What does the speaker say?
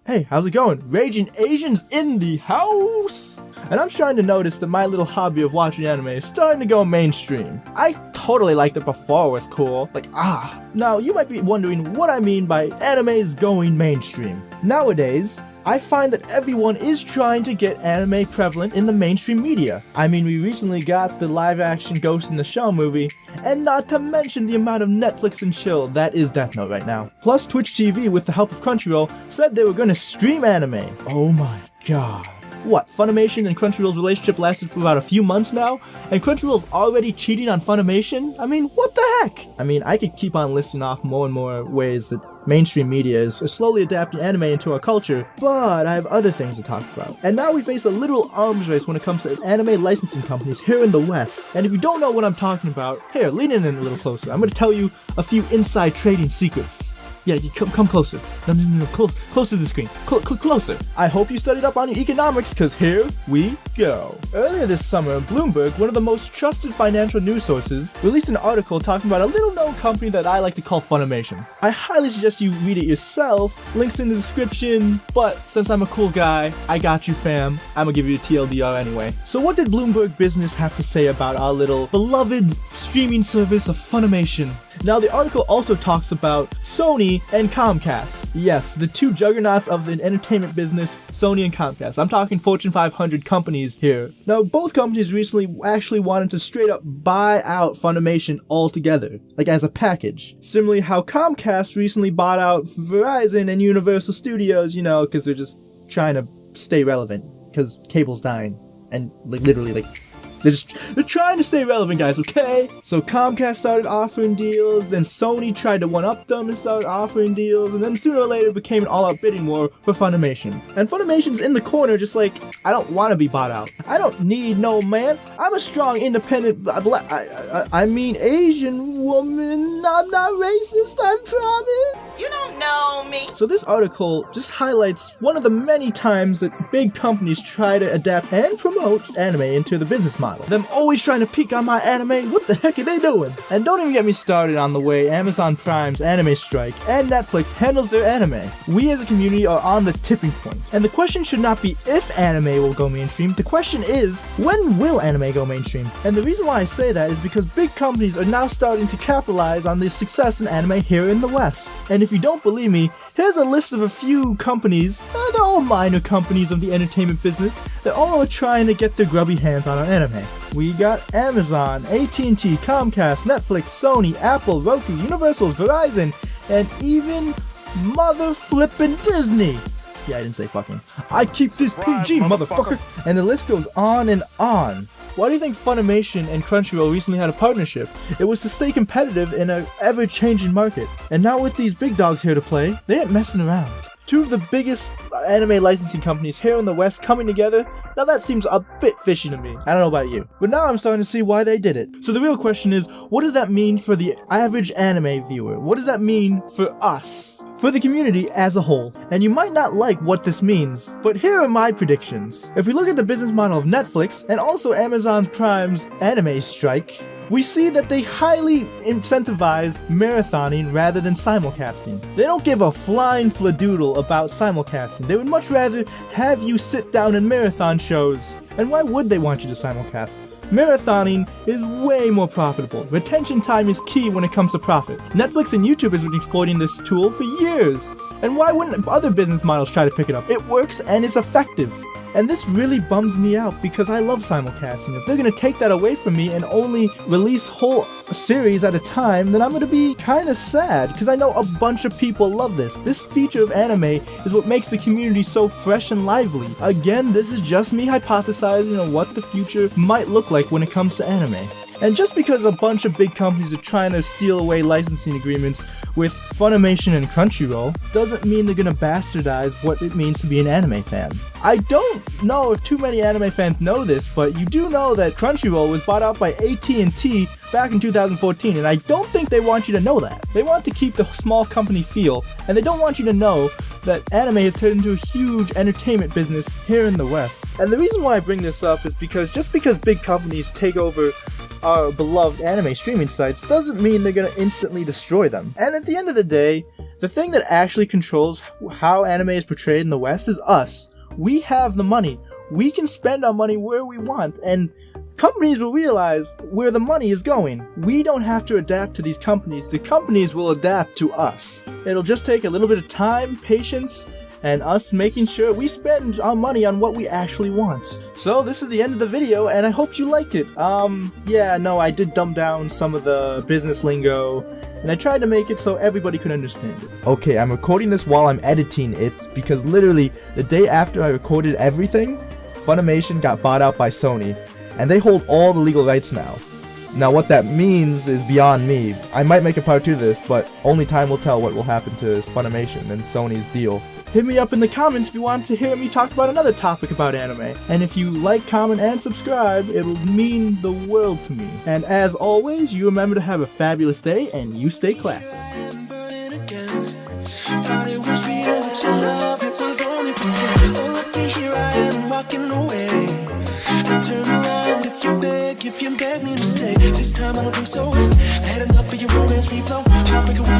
Hey, how's it going? Raging Asians in the house! And I'm starting to notice that my little hobby of watching anime is starting to go mainstream. I totally liked it before it was cool. Now you might be wondering what I mean by animes going mainstream. Nowadays, I find that everyone is trying to get anime prevalent in the mainstream media. I mean, we recently got the live-action Ghost in the Shell movie, and not to mention the amount of Netflix and chill that is Death Note right now. Plus, Twitch TV, with the help of Crunchyroll, said they were gonna stream anime. Oh my god. What, Funimation and Crunchyroll's relationship lasted for about a few months now? And Crunchyroll's already cheating on Funimation? I mean, what the heck? I mean, I could keep on listing off more and more ways that mainstream media is slowly adapting anime into our culture, but I have other things to talk about. And now we face a literal arms race when it comes to anime licensing companies here in the West. And if you don't know what I'm talking about, here, lean in a little closer. I'm gonna tell you a few inside trading secrets. Yeah, you come closer. No, close to the screen. Closer. I hope you studied up on your economics, cause here we go. Earlier this summer, Bloomberg, one of the most trusted financial news sources, released an article talking about a little-known company that I like to call Funimation. I highly suggest you read it yourself, links in the description, but since I'm a cool guy, I got you fam, I'm gonna give you a TLDR anyway. So what did Bloomberg Business have to say about our little beloved streaming service of Funimation? Now, the article also talks about Sony and Comcast. Yes, the two juggernauts of the entertainment business, Sony and Comcast. I'm talking Fortune 500 companies here. Now, both companies recently actually wanted to straight up buy out Funimation altogether, like as a package. Similarly, how Comcast recently bought out Verizon and Universal Studios, you know, because they're just trying to stay relevant, because cable's dying. And literally, they're trying to stay relevant, guys, okay? So Comcast started offering deals, then Sony tried to one-up them and started offering deals, and then sooner or later it became an all-out bidding war for Funimation. And Funimation's in the corner just like, I don't want to be bought out. I don't need no man. I'm a strong, independent, Asian woman. I'm not racist, I promise. You don't know me. So this article just highlights one of the many times that big companies try to adapt and promote anime into the business model. Them always trying to peek on my anime, what the heck are they doing? And don't even get me started on the way Amazon Prime's anime strike and Netflix handles their anime. We as a community are on the tipping point. And the question should not be if anime will go mainstream, the question is, when will anime go mainstream? And the reason why I say that is because big companies are now starting to capitalize on the success in anime here in the West. And if you don't believe me, here's a list of a few companies, they're all minor companies of the entertainment business, that all are trying to get their grubby hands on our anime. We got Amazon, AT&T, Comcast, Netflix, Sony, Apple, Roku, Universal, Verizon, and even mother flippin' Disney. Yeah, I didn't say fucking. I keep this PG, motherfucker! And the list goes on and on. Why do you think Funimation and Crunchyroll recently had a partnership? It was to stay competitive in an ever-changing market. And now with these big dogs here to play, they ain't messing around. Two of the biggest anime licensing companies here in the West coming together, now that seems a bit fishy to me. I don't know about you. But now I'm starting to see why they did it. So the real question is, what does that mean for the average anime viewer? What does that mean for us? For the community as a whole. And you might not like what this means, but here are my predictions. If we look at the business model of Netflix and also Amazon Prime's anime strike, we see that they highly incentivize marathoning rather than simulcasting. They don't give a flying fladoodle about simulcasting. They would much rather have you sit down and marathon shows. And why would they want you to simulcast? Marathoning is way more profitable. Retention time is key when it comes to profit. Netflix and YouTube has been exploiting this tool for years. And why wouldn't other business models try to pick it up? It works and it's effective. And this really bums me out because I love simulcasting. If they're gonna take that away from me and only release whole series at a time, then I'm gonna be kinda sad because I know a bunch of people love this. This feature of anime is what makes the community so fresh and lively. Again, this is just me hypothesizing on what the future might look like when it comes to anime. And just because a bunch of big companies are trying to steal away licensing agreements with Funimation and Crunchyroll, doesn't mean they're gonna bastardize what it means to be an anime fan. I don't know if too many anime fans know this, but you do know that Crunchyroll was bought out by AT&T back in 2014, and I don't think they want you to know that. They want to keep the small company feel, and they don't want you to know that anime has turned into a huge entertainment business here in the West. And the reason why I bring this up is because just because big companies take over our beloved anime streaming sites doesn't mean they're gonna instantly destroy them. And at the end of the day, The thing that actually controls how anime is portrayed in the West is us. We have the money. We can spend our money where we want, and companies will realize where the money is going. We don't have to adapt to these companies. The companies will adapt to us. It'll just take a little bit of time, patience, and us making sure we spend our money on what we actually want. So this is the end of the video, and I hope you like it. Yeah, no, I did dumb down some of the business lingo, and I tried to make it so everybody could understand it. Okay, I'm recording this while I'm editing it, because literally, the day after I recorded everything, Funimation got bought out by Sony, and they hold all the legal rights now. Now what that means is beyond me. I might make a part 2 of this, but only time will tell what will happen to Funimation and Sony's deal. Hit me up in the comments if you want to hear me talk about another topic about anime. And if you like, comment, and subscribe, it will mean the world to me. And as always, you remember to have a fabulous day, and you stay classy. If you beg me to stay, this time I don't think so. I had enough of your romance reflow. Heartbreaker with